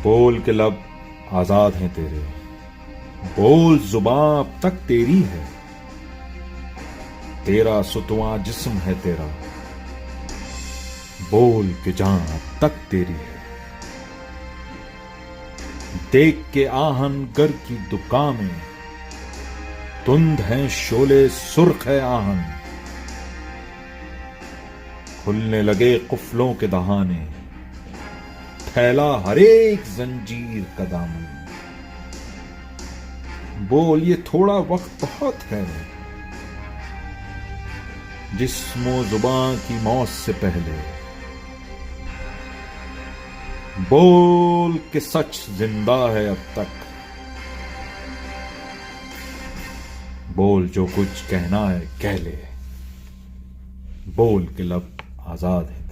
बोल के लब आजाद हैं तेरे, बोल जुबां अब तक तेरी है। तेरा सुतवां जिस्म है तेरा, बोल के जान अब तक तेरी है। देख के आहन गर की दुकान में, तुंद हैं शोले सुर्ख है आहन। खुलने लगे कुफलों के दहाने, फैला हर एक जंजीर का दामन। बोल ये थोड़ा वक्त बहुत है, जिस्मो जुबान की मौत से पहले। बोल के सच जिंदा है अब तक, बोल जो कुछ कहना है कह ले। बोल के लब आजाद है।